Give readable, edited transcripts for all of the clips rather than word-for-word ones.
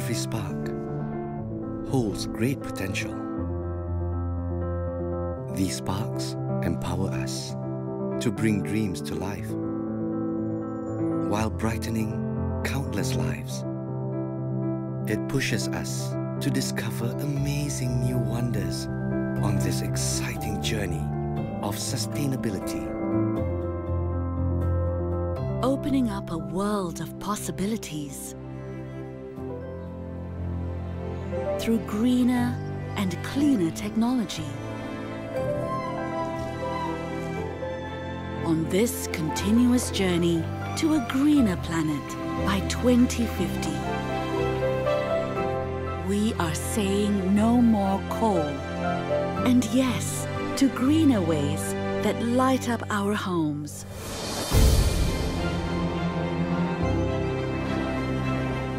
every spark holds great potential. These sparks empower us to bring dreams to life, while brightening countless lives. It pushes us to discover amazing new wonders on this exciting journey of sustainability. Opening up a world of possibilities through greener and cleaner technology. On this continuous journey to a greener planet by 2050. We are saying no more coal, and yes to greener ways that light up our homes.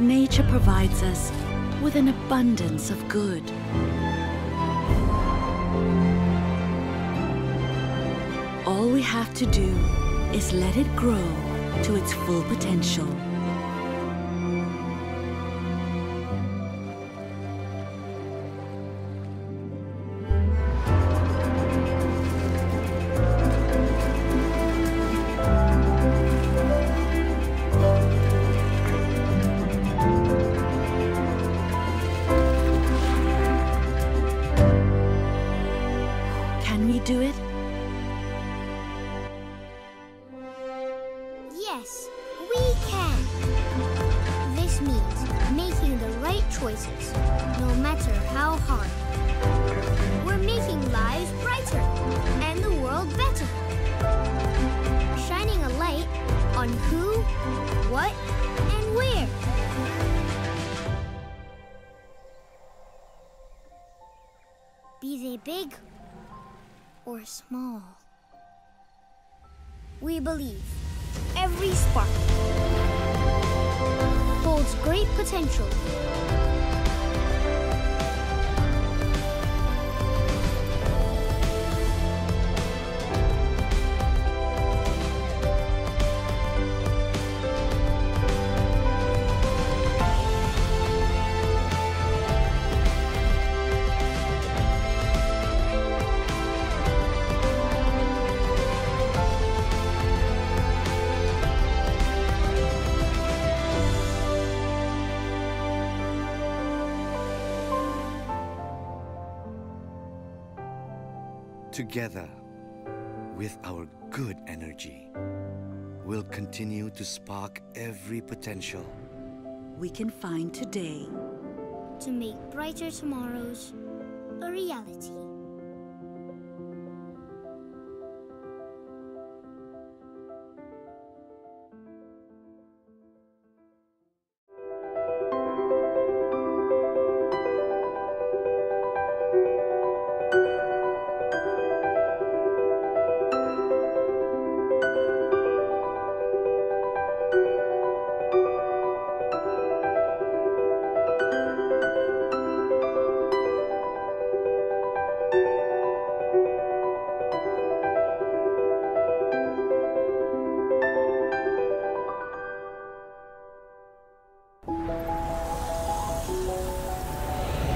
Nature provides us with an abundance of good. All we have to do is let it grow to its full potential. Can we do it? Yes, we can. This means making the right choices, no matter how hard. We're making lives brighter and the world better. Shining a light on who, what, and where. Be they big or small. We believe every spark holds great potential. Together, with our good energy, we'll continue to spark every potential We can find today. To make brighter tomorrows a reality.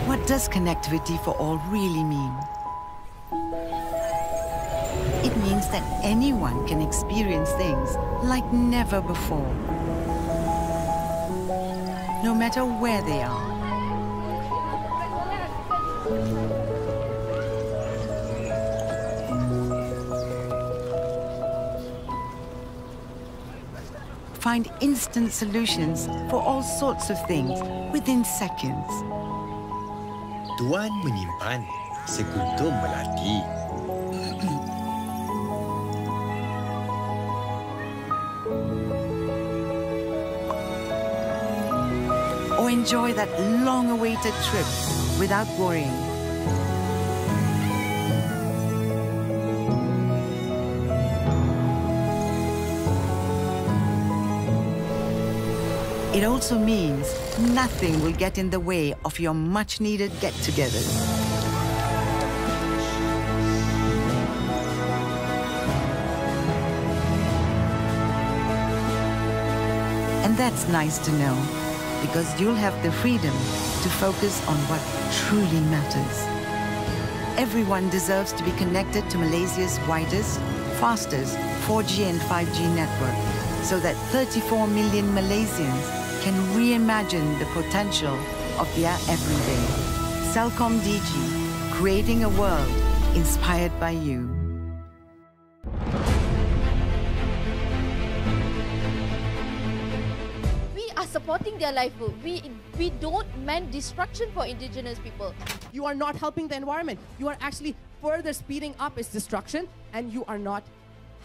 What does connectivity for all really mean? It means that anyone can experience things like never before, no matter where they are. Find instant solutions for all sorts of things within seconds. Tuan menyimpan, Sekuntum melatih. Or enjoy that long-awaited trip without worrying. It also means nothing will get in the way of your much-needed get-togethers. And that's nice to know, because you'll have the freedom to focus on what truly matters. Everyone deserves to be connected to Malaysia's widest, fastest 4G and 5G network, so that 34 million Malaysians can reimagine the potential of their everyday. Celcom DG, creating a world inspired by you. We are supporting their livelihood. We don't mean destruction for indigenous people. You are not helping the environment. You are actually further speeding up its destruction, and you are not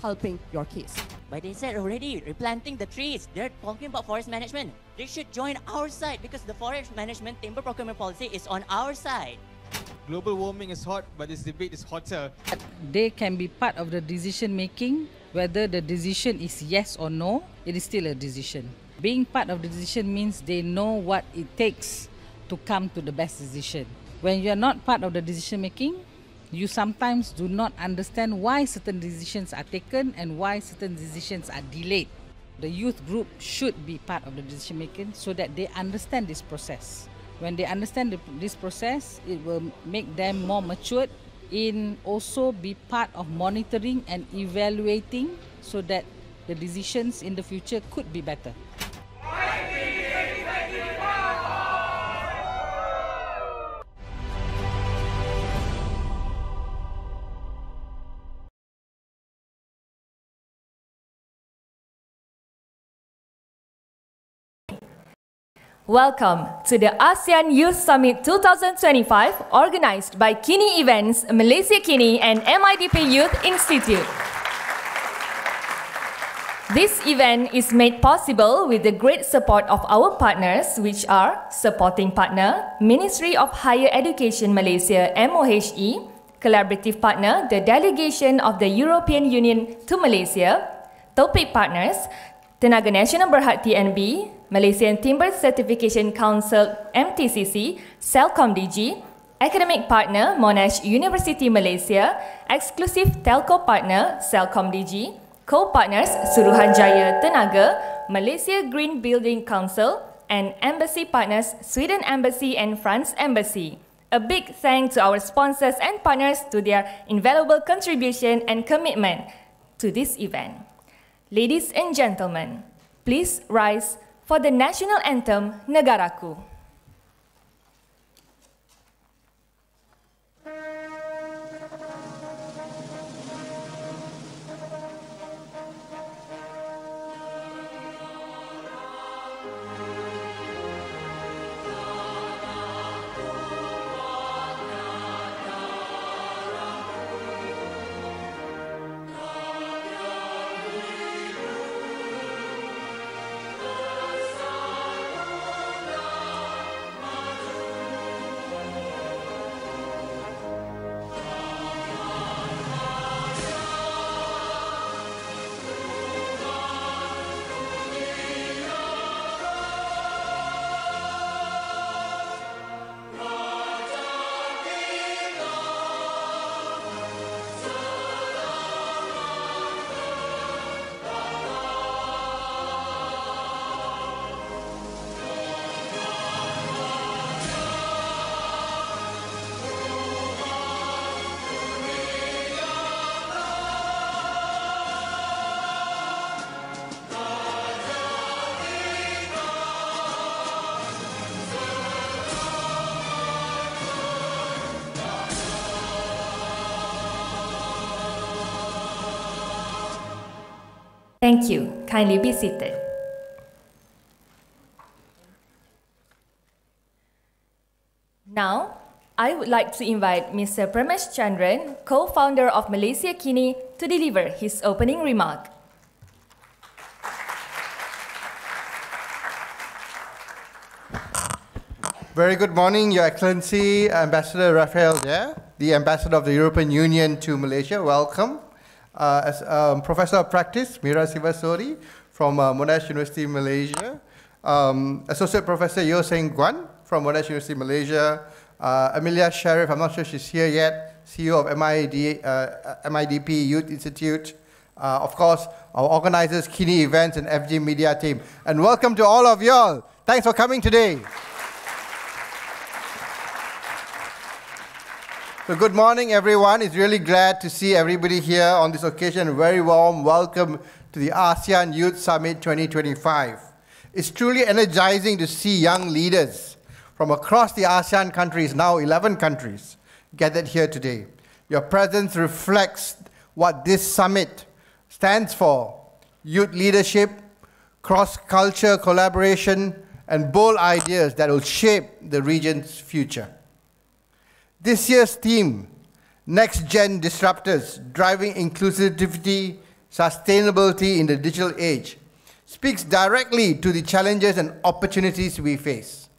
helping your case. But they said already, replanting the trees. They're talking about forest management. They should join our side because the forest management timber procurement policy is on our side. Global warming is hot, but this debate is hotter. They can be part of the decision making. Whether the decision is yes or no, it is still a decision. Being part of the decision means they know what it takes to come to the best decision. When you are not part of the decision making, you sometimes do not understand why certain decisions are taken and why certain decisions are delayed. The youth group should be part of the decision making so that they understand this process. When they understand this process, it will make them more matured in also be part of monitoring and evaluating so that the decisions in the future could be better. Welcome to the ASEAN Youth Summit 2025, organized by Kini Events, Malaysiakini and MIDP Youth Institute. This event is made possible with the great support of our partners, which are supporting partner, Ministry of Higher Education Malaysia MOHE, collaborative partner, the Delegation of the European Union to Malaysia, topik partners, Tenaga Nasional Berhad TNB, Malaysian Timber Certification Council MTCC, Celcom DG, academic partner Monash University Malaysia, exclusive telco partner Celcom DG, co-partners Suruhanjaya Tenaga, Malaysia Green Building Council, and embassy partners Sweden Embassy and France Embassy. A big thanks to our sponsors and partners to their invaluable contribution and commitment to this event. Ladies and gentlemen, please rise for the National Anthem Negaraku. Thank you. Kindly be seated. Now, I would like to invite Mr. Premesh Chandran, co-founder of Malaysiakini, to deliver his opening remark. Very good morning, Your Excellency, Ambassador Rafael Daerr, the Ambassador of the European Union to Malaysia. Welcome. As Professor of Practice, Mira Sivasori from Monash University, Malaysia. Associate Professor Yeoh Seng-Guan from Monash University, Malaysia. Amelia Sharif, I'm not sure she's here yet, CEO of MIDP Youth Institute. Of course, our organizers, Kini Events and FG Media team. And welcome to all of y'all. Thanks for coming today. So good morning, everyone. It's really glad to see everybody here on this occasion. Very warm welcome to the ASEAN Youth Summit 2025. It's truly energizing to see young leaders from across the ASEAN countries, now 11 countries, gathered here today. Your presence reflects what this summit stands for: youth leadership, cross-culture collaboration, and bold ideas that will shape the region's future. This year's theme, Next Gen Disruptors, Driving Inclusivity, Sustainability in the Digital Age, speaks directly to the challenges and opportunities we face.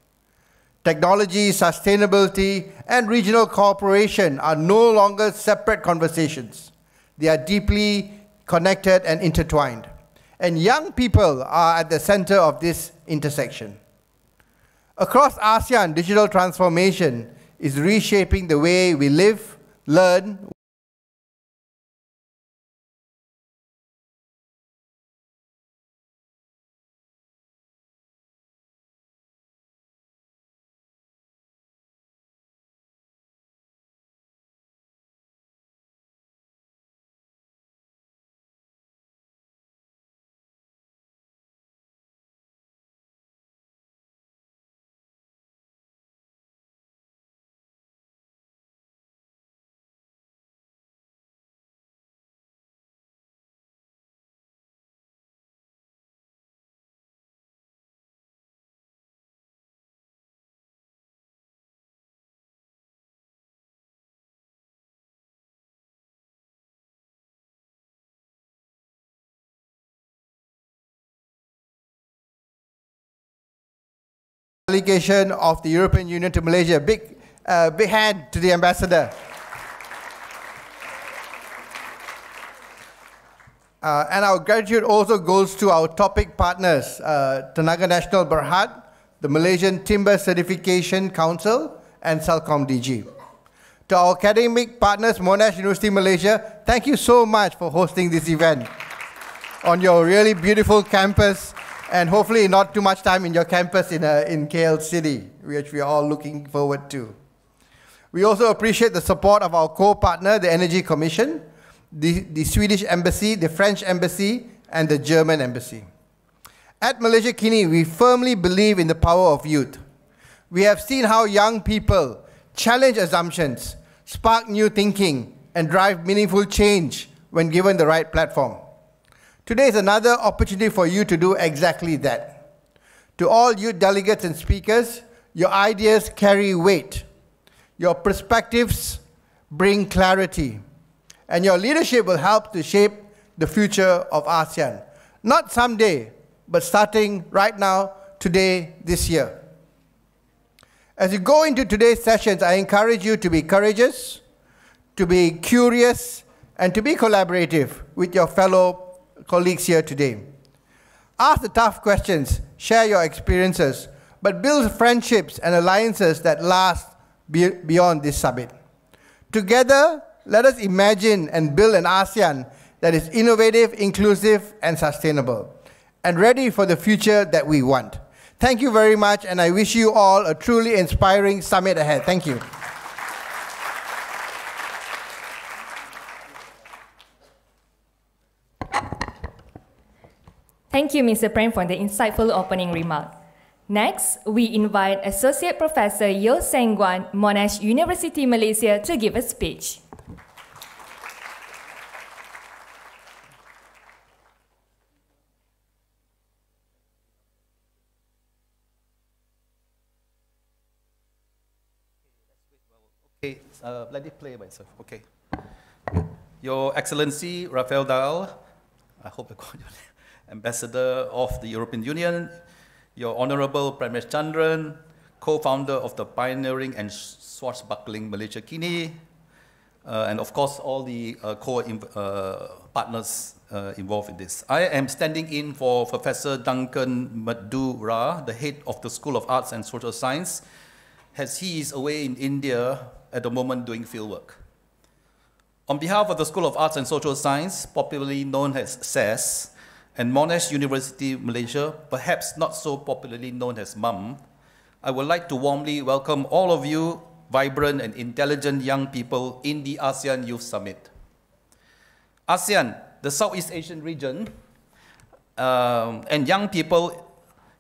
Technology, sustainability, and regional cooperation are no longer separate conversations. They are deeply connected and intertwined. And young people are at the center of this intersection. Across ASEAN, digital transformation is reshaping the way we live, learn, Delegation of the European Union to Malaysia. Big hand to the ambassador. And our gratitude also goes to our topic partners, Tenaga Nasional Berhad, the Malaysian Timber Certification Council, and Celcom DG. To our academic partners, Monash University Malaysia, thank you so much for hosting this event on your really beautiful campus, and hopefully not too much time in your campus in KL City, which we are all looking forward to. We also appreciate the support of our co-partner, the Energy Commission, the Swedish Embassy, the French Embassy, and the German Embassy. At Malaysiakini, we firmly believe in the power of youth. We have seen how young people challenge assumptions, spark new thinking, and drive meaningful change when given the right platform. Today is another opportunity for you to do exactly that. To all youth delegates and speakers, your ideas carry weight. Your perspectives bring clarity. And your leadership will help to shape the future of ASEAN. Not someday, but starting right now, today, this year. As you go into today's sessions, I encourage you to be courageous, to be curious, and to be collaborative with your fellow colleagues here today. Ask the tough questions, share your experiences, but build friendships and alliances that last beyond this summit. Together, let us imagine and build an ASEAN that is innovative, inclusive, and sustainable, and ready for the future that we want. Thank you very much, and I wish you all a truly inspiring summit ahead. Thank you. Thank you, Mr. Prem, for the insightful opening remark. Next, we invite Associate Professor Yeoh Seng-Guan, Monash University, Malaysia, to give a speech. Okay, let it play myself. Okay. Your Excellency Rafael Daerr, I hope I called your name, Ambassador of the European Union, your Honorable Premesh Chandran, co-founder of the pioneering and swashbuckling Malaysiakini, and of course all the partners involved in this. I am standing in for Professor Duncan Madura, the head of the School of Arts and Social Science, as he is away in India at the moment doing fieldwork. On behalf of the School of Arts and Social Science, popularly known as SAS, and Monash University, Malaysia, perhaps not so popularly known as MUM, I would like to warmly welcome all of you vibrant and intelligent young people in the ASEAN Youth Summit. ASEAN, the Southeast Asian region, and young people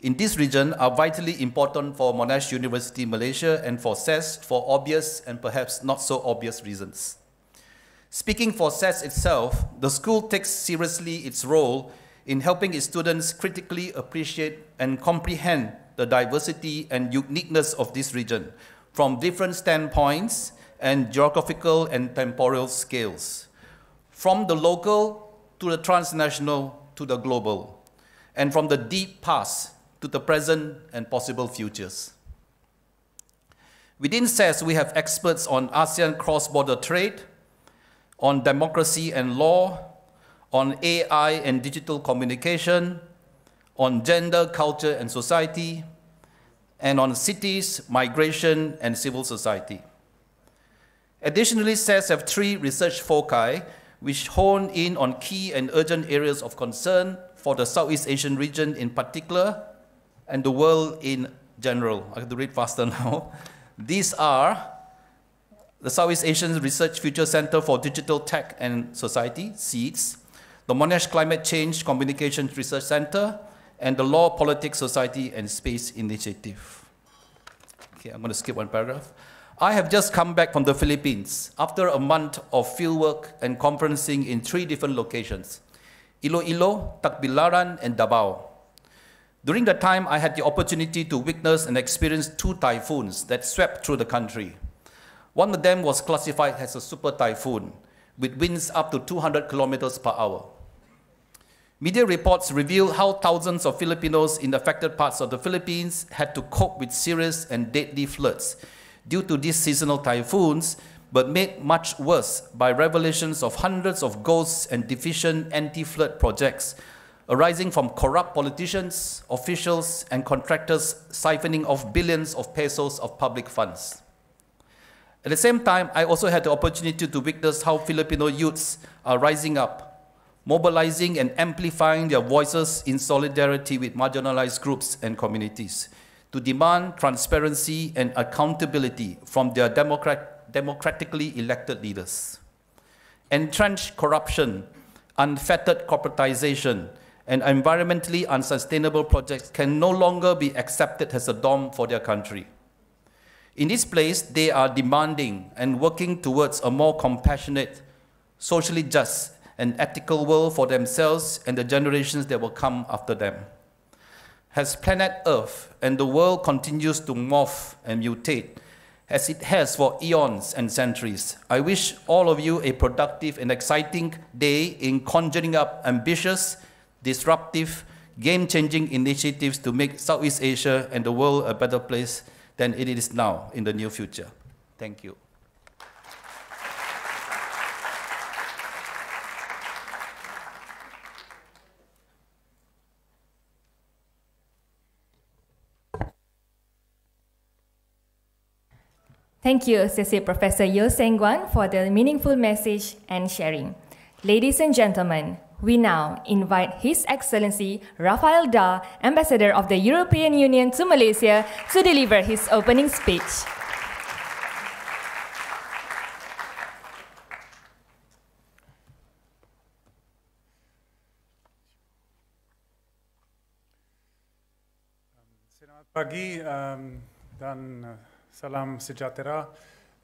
in this region are vitally important for Monash University, Malaysia, and for SES for obvious and perhaps not so obvious reasons. Speaking for SES itself, the school takes seriously its role in helping its students critically appreciate and comprehend the diversity and uniqueness of this region from different standpoints and geographical and temporal scales, from the local to the transnational to the global, and from the deep past to the present and possible futures. Within SES, we have experts on ASEAN cross-border trade, on democracy and law, on AI and digital communication, on gender, culture, and society, and on cities, migration, and civil society. Additionally, SES have 3 research foci which hone in on key and urgent areas of concern for the Southeast Asian region in particular, and the world in general. I have to read faster now. These are the Southeast Asian Research Future Center for Digital Tech and Society, SEEDS, the Monash Climate Change Communications Research Center, and the Law, Politics, Society, and Space Initiative. Okay, I'm going to skip one paragraph. I have just come back from the Philippines after a month of fieldwork and conferencing in 3 different locations, Iloilo, Tagbilaran, and Davao. During the time, I had the opportunity to witness and experience 2 typhoons that swept through the country. One of them was classified as a super typhoon, with winds up to 200 kilometers per hour. Media reports reveal how thousands of Filipinos in affected parts of the Philippines had to cope with serious and deadly floods due to these seasonal typhoons, but made much worse by revelations of hundreds of ghosts and deficient anti-flood projects arising from corrupt politicians, officials, and contractors siphoning off billions of pesos of public funds. At the same time, I also had the opportunity to witness how Filipino youths are rising up, mobilizing and amplifying their voices in solidarity with marginalized groups and communities to demand transparency and accountability from their democratically elected leaders. Entrenched corruption, unfettered corporatization, and environmentally unsustainable projects can no longer be accepted as a norm for their country. In this place, they are demanding and working towards a more compassionate, socially just, and ethical world for themselves and the generations that will come after them. As planet Earth and the world continues to morph and mutate, as it has for eons and centuries, I wish all of you a productive and exciting day in conjuring up ambitious, disruptive, game-changing initiatives to make Southeast Asia and the world a better place than it is now in the near future. Thank you. Thank you, Associate Professor Yeoh Seng-Guan, for the meaningful message and sharing. Ladies and gentlemen, we now invite His Excellency Rafael Daerr, Ambassador of the European Union to Malaysia, to deliver his opening speech. Selamat pagi dan salam sejahtera,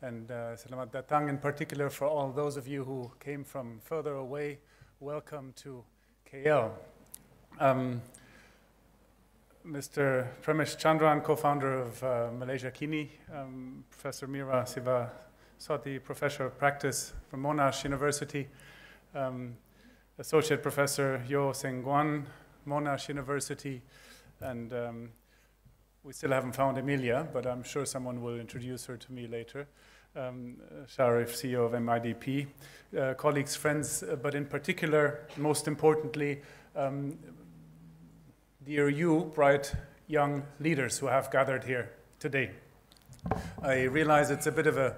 and selamat datang in particular for all those of you who came from further away. Welcome to KL. Mr. Premesh Chandran, co-founder of Malaysiakini, Professor Mira Sivaswati, Professor of Practice from Monash University, Associate Professor Yeoh Seng-Guan, Monash University, and we still haven't found Emilia, but I'm sure someone will introduce her to me later. Sharif, CEO of MIDP, colleagues, friends, but in particular, most importantly, dear you, bright young leaders who have gathered here today. I realize it's a bit of a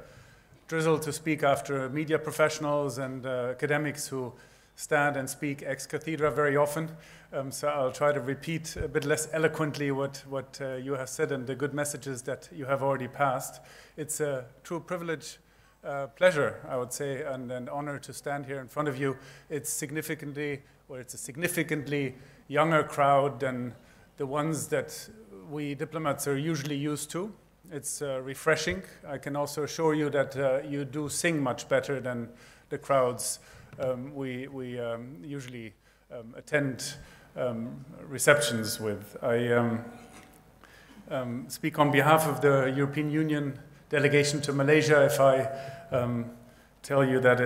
drizzle to speak after media professionals and academics who stand and speak ex cathedra very often, so I'll try to repeat a bit less eloquently what you have said and the good messages that you have already passed. It's a true privilege, pleasure, I would say, and an honor to stand here in front of you. It's a significantly younger crowd than the ones that we diplomats are usually used to. It's refreshing. I can also assure you that you do sing much better than the crowds we usually attend receptions with. I speak on behalf of the European Union delegation to Malaysia if I tell you that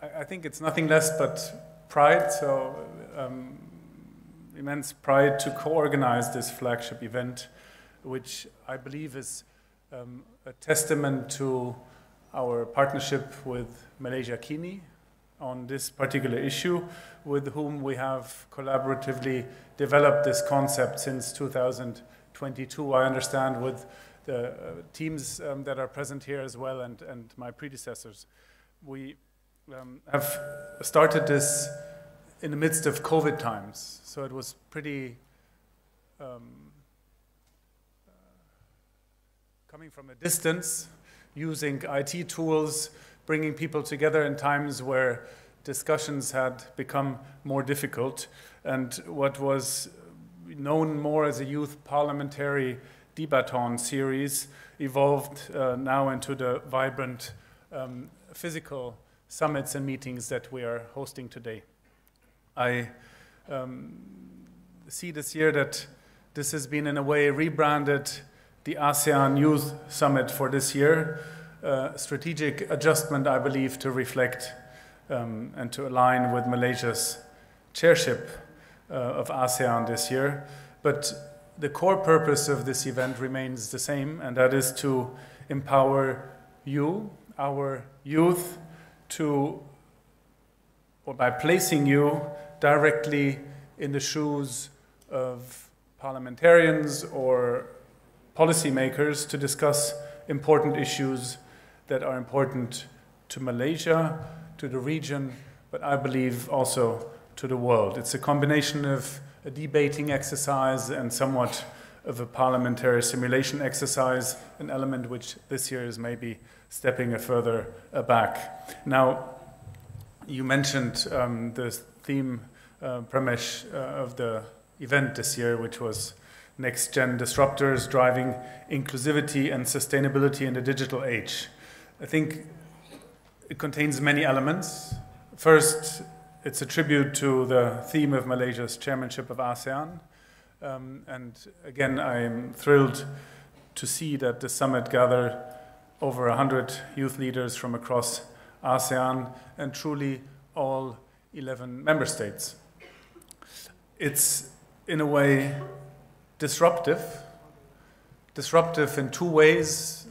I think it's nothing less but pride, so immense pride to co-organize this flagship event, which I believe is a testament to our partnership with Malaysiakini on this particular issue, with whom we have collaboratively developed this concept since 2022, I understand, with the teams that are present here as well and my predecessors. We have started this in the midst of COVID times, so it was pretty coming from a distance, using IT tools, bringing people together in times where discussions had become more difficult. And what was known more as a youth parliamentary debaton series evolved now into the vibrant physical summits and meetings that we are hosting today. I see this year that this has been in a way rebranded the ASEAN Youth Summit for this year, strategic adjustment, I believe, to reflect and to align with Malaysia's chairship of ASEAN this year. But the core purpose of this event remains the same, and that is to empower you, our youth, or by placing you directly in the shoes of parliamentarians or policymakers to discuss important issues that are important to Malaysia, to the region, but I believe also to the world. It's a combination of a debating exercise and somewhat of a parliamentary simulation exercise, an element which this year is maybe stepping a further back. Now, you mentioned the theme, Premesh, of the event this year, which was Next-Gen Disruptors Driving Inclusivity and Sustainability in the Digital Age. I think it contains many elements. First, it's a tribute to the theme of Malaysia's chairmanship of ASEAN. And again, I'm thrilled to see that the summit gathered over 100 youth leaders from across ASEAN and truly all 11 member states. It's, in a way, disruptive in two ways.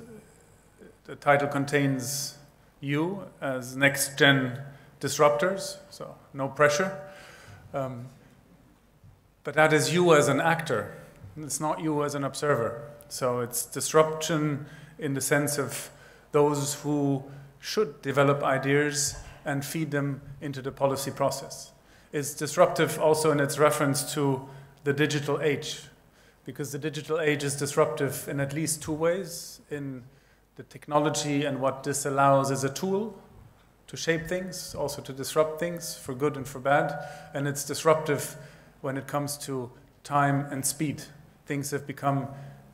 The title contains you as next-gen disruptors, so no pressure. But that is you as an actor. It's not you as an observer. So it's disruption in the sense of those who should develop ideas and feed them into the policy process. It's disruptive also in its reference to the digital age, because the digital age is disruptive in at least two ways: in the technology and what this allows as a tool to shape things, also to disrupt things for good and for bad. And it's disruptive when it comes to time and speed. Things have become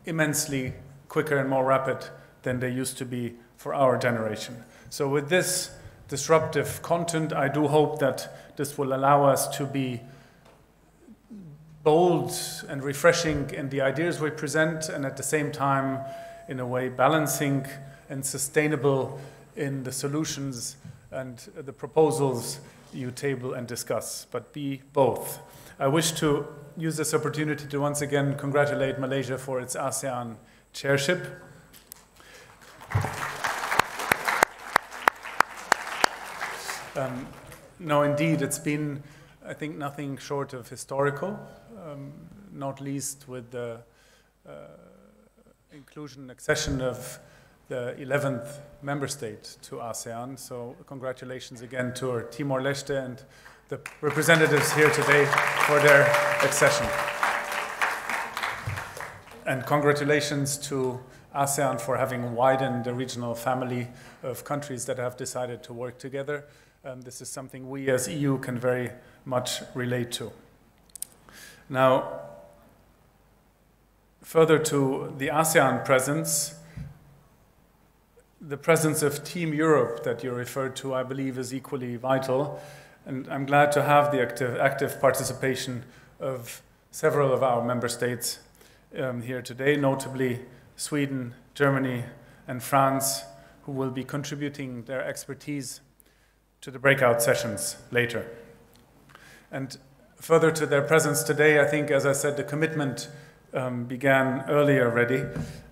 immensely quicker and more rapid than they used to be for our generation. So with this disruptive content, I do hope that this will allow us to be bold and refreshing in the ideas we present, and at the same time, in a way, balancing and sustainable in the solutions and the proposals you table and discuss, but be both. I wish to use this opportunity to once again congratulate Malaysia for its ASEAN chairship. No, indeed, it's been, I think, nothing short of historical, not least with the inclusion and accession of the 11th member state to ASEAN. So congratulations again to Timor-Leste and the representatives here today for their accession. And congratulations to ASEAN for having widened the regional family of countries that have decided to work together. This is something we as EU can very much relate to. Now, further to the ASEAN presence, the presence of Team Europe that you referred to, I believe, is equally vital. And I'm glad to have the active participation of several of our member states here today, notably Sweden, Germany, and France, who will be contributing their expertise to the breakout sessions later. And further to their presence today, I think, as I said, the commitment began earlier already.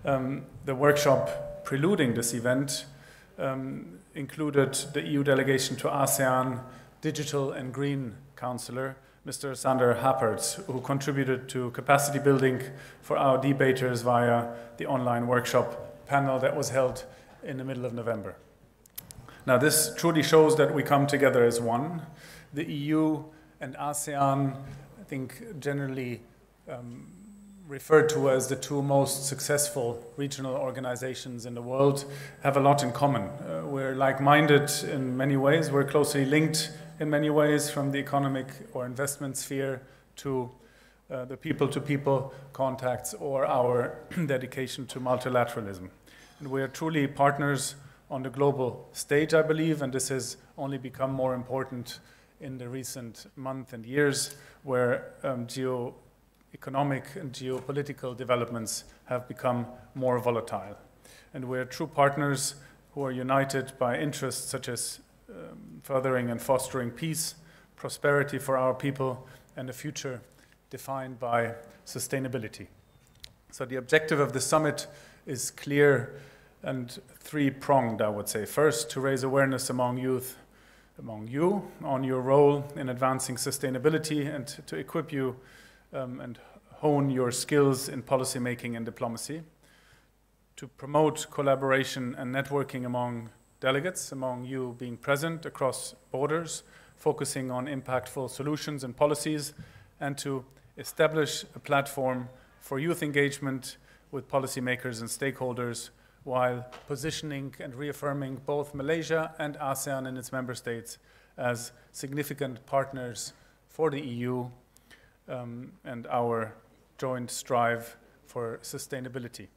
The workshop preluding this event included the EU delegation to ASEAN Digital and Green Councillor, Mr. Sander Happerts, who contributed to capacity building for our debaters via the online workshop panel that was held in the middle of November. Now, this truly shows that we come together as one. The EU and ASEAN, I think, generally referred to as the two most successful regional organizations in the world, have a lot in common. We're like-minded in many ways. We're closely linked in many ways, from the economic or investment sphere to the people-to-people contacts or our dedication to multilateralism. And we are truly partners on the global stage, I believe, and this has only become more important in the recent months and years, where geoeconomic and geopolitical developments have become more volatile. And we're true partners who are united by interests such as furthering and fostering peace, prosperity for our people, and a future defined by sustainability. So the objective of the summit is clear and three-pronged, I would say. First, to raise awareness among youth, among you, on your role in advancing sustainability, and to equip you and hone your skills in policymaking and diplomacy. To promote collaboration and networking among delegates, among you being present across borders, focusing on impactful solutions and policies, and to establish a platform for youth engagement with policymakers and stakeholders, while positioning and reaffirming both Malaysia and ASEAN and its member states as significant partners for the EU and our joint strive for sustainability.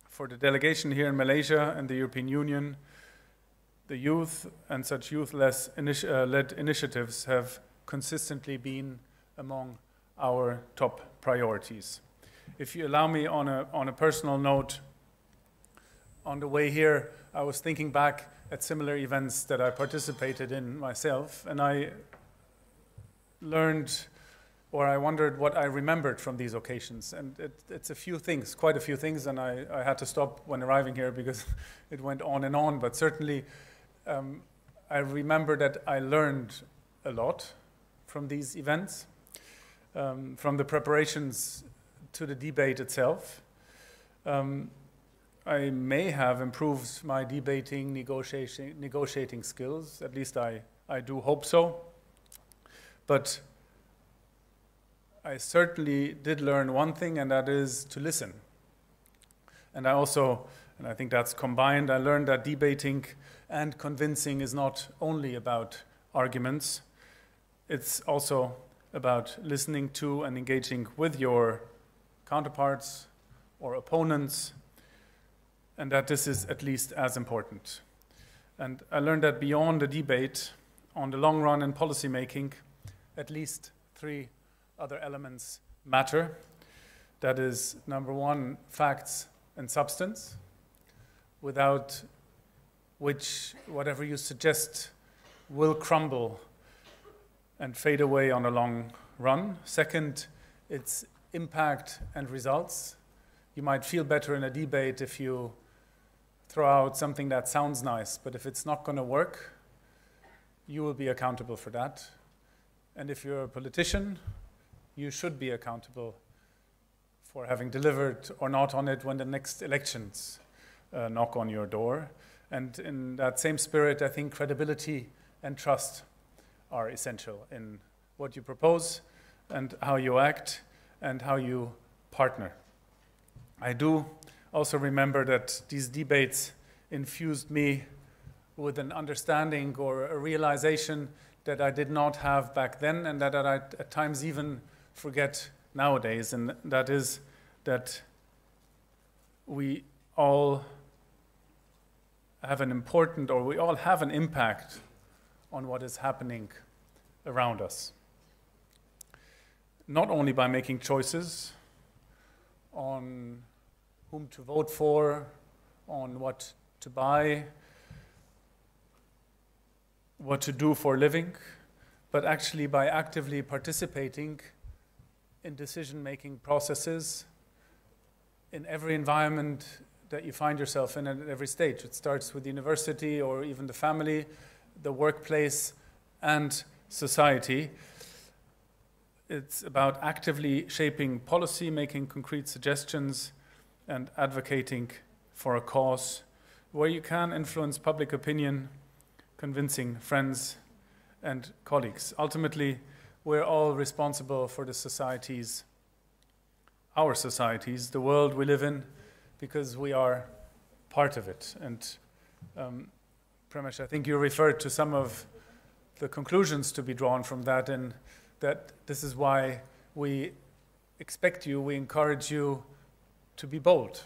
For the delegation here in Malaysia and the European Union, the youth and such youth-led initiatives have consistently been among our top priorities. If you allow me, on a personal note, on the way here, I was thinking back at similar events that I participated in myself, and I learned, or I wondered what I remembered from these occasions. And it's a few things, quite a few things, and I had to stop when arriving here because it went on, but certainly I remember that I learned a lot from these events, from the preparations to the debate itself. I may have improved my debating, negotiating skills, at least I do hope so. But I certainly did learn one thing, and that is to listen. And I also, and I think that's combined, I learned that debating and convincing is not only about arguments, it's also about listening to and engaging with your counterparts or opponents, and that this is at least as important. And I learned that beyond the debate, on the long run in policy making, at least three other elements matter. That is, number one, facts and substance, without which whatever you suggest will crumble and fade away on a long run. Second, it's impact and results. You might feel better in a debate if you throw out something that sounds nice, but if it's not going to work, you will be accountable for that. And if you're a politician, you should be accountable for having delivered or not on it when the next elections knock on your door. And in that same spirit, I think credibility and trust are essential in what you propose and how you act and how you partner. I do also remember that these debates infused me with an understanding or a realization that I did not have back then, and that I at times even forget nowadays, and that is that we all have an important, or we all have an impact on what is happening around us. Not only by making choices on whom to vote for, on what to buy, what to do for a living, but actually by actively participating in decision-making processes in every environment that you find yourself in at every stage. It starts with university or even the family, the workplace, and society. It's about actively shaping policy, making concrete suggestions, and advocating for a cause where you can influence public opinion, convincing friends and colleagues. Ultimately, we're all responsible for the societies, our societies, the world we live in, because we are part of it. And Premesh, I think you referred to some of the conclusions to be drawn from that, and that this is why we expect you, we encourage you to be bold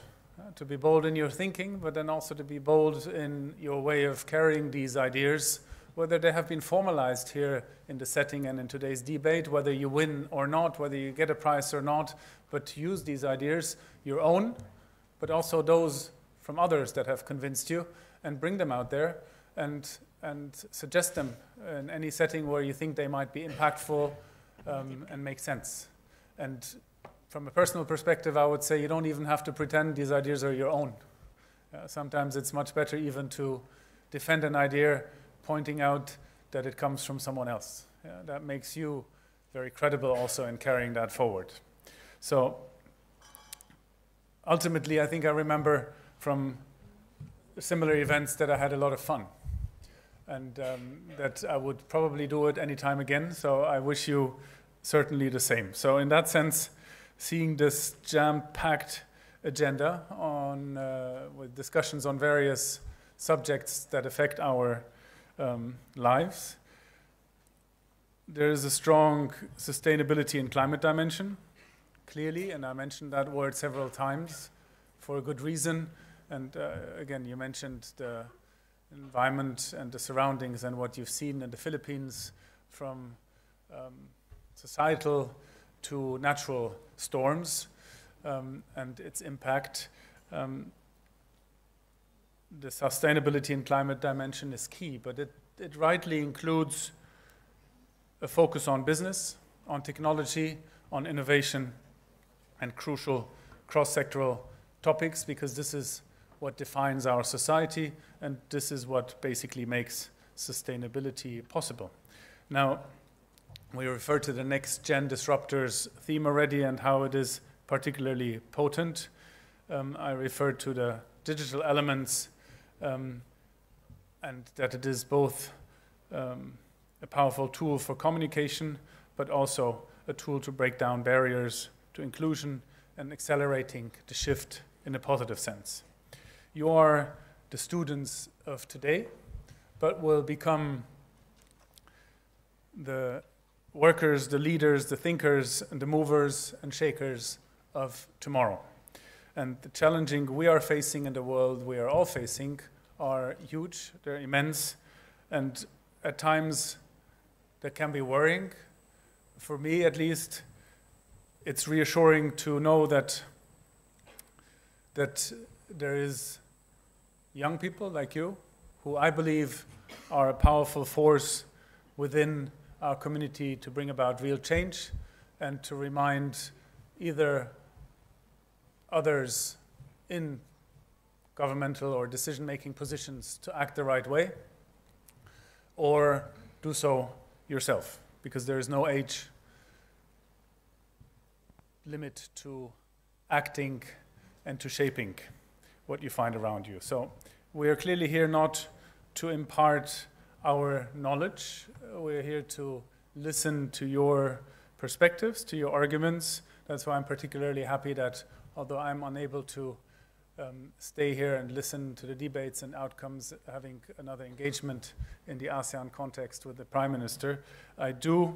in your thinking, but then also to be bold in your way of carrying these ideas, whether they have been formalized here in the setting and in today's debate, whether you win or not, whether you get a prize or not, but to use these ideas, your own, but also those from others that have convinced you, and bring them out there and suggest them in any setting where you think they might be impactful and make sense. And from a personal perspective, I would say you don't even have to pretend these ideas are your own. Sometimes it's much better even to defend an idea, pointing out that it comes from someone else. That makes you very credible also in carrying that forward. So ultimately, I think I remember from similar events that I had a lot of fun, and that I would probably do it any time again. So I wish you certainly the same. So in that sense, seeing this jam-packed agenda on with discussions on various subjects that affect our lives, there is a strong sustainability and climate dimension, clearly, and I mentioned that word several times for a good reason. And again, you mentioned the environment and the surroundings and what you've seen in the Philippines, from societal to natural storms and its impact. The sustainability and climate dimension is key, but it rightly includes a focus on business, on technology, on innovation, and crucial cross-sectoral topics, because this is what defines our society, and this is what basically makes sustainability possible. Now, we referred to the next-gen disruptors theme already and how it is particularly potent. I referred to the digital elements and that it is both a powerful tool for communication, but also a tool to break down barriers to inclusion and accelerating the shift in a positive sense. You are the students of today, but will become the workers, the leaders, the thinkers, and the movers and shakers of tomorrow. And the challenging we are facing in the world we are all facing are huge, they're immense, and at times they can be worrying. For me, at least, it's reassuring to know that there is young people like you who I believe are a powerful force within our community to bring about real change and to remind either others in governmental or decision-making positions to act the right way, or do so yourself, because there is no age limit to acting and to shaping. what you find around you. So we are clearly here not to impart our knowledge. We're here to listen to your perspectives, to your arguments. That's why I'm particularly happy that, although I'm unable to stay here and listen to the debates and outcomes, having another engagement in the ASEAN context with the Prime Minister, I do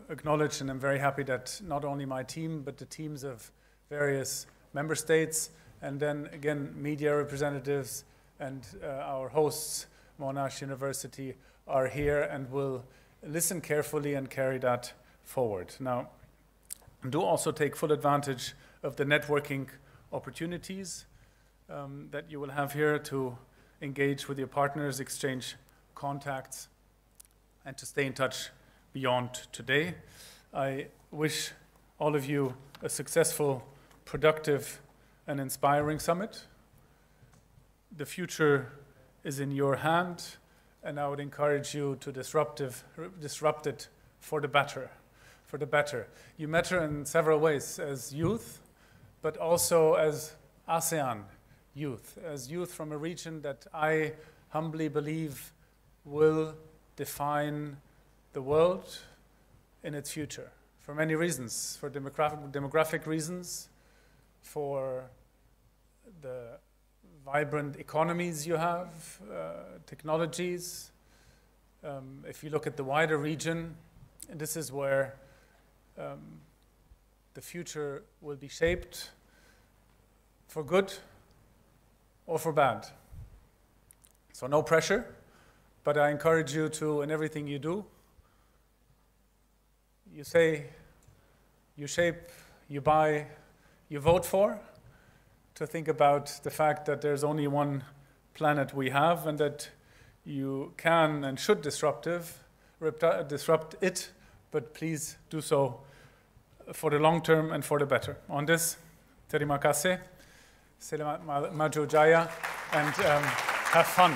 acknowledge, and I'm very happy that not only my team, but the teams of various member states, and then again, media representatives and our hosts, Monash University, are here and will listen carefully and carry that forward. Now, do also take full advantage of the networking opportunities that you will have here to engage with your partners, exchange contacts, and to stay in touch beyond today. I wish all of you a successful, productive, and inspiring summit. The future is in your hand, and I would encourage you to disrupt it for the better. For the better. You matter in several ways, as youth, but also as ASEAN youth, as youth from a region that I humbly believe will define the world in its future, for many reasons, for demographic reasons, for the vibrant economies you have, technologies. If you look at the wider region, this is where the future will be shaped for good or for bad. So no pressure, but I encourage you to, in everything you do, you say, you shape, you buy, you vote for, to think about the fact that there's only one planet we have and that you can and should disrupt it, but please do so for the long term and for the better. On this, terima kasih, selamat maju jaya, and have fun.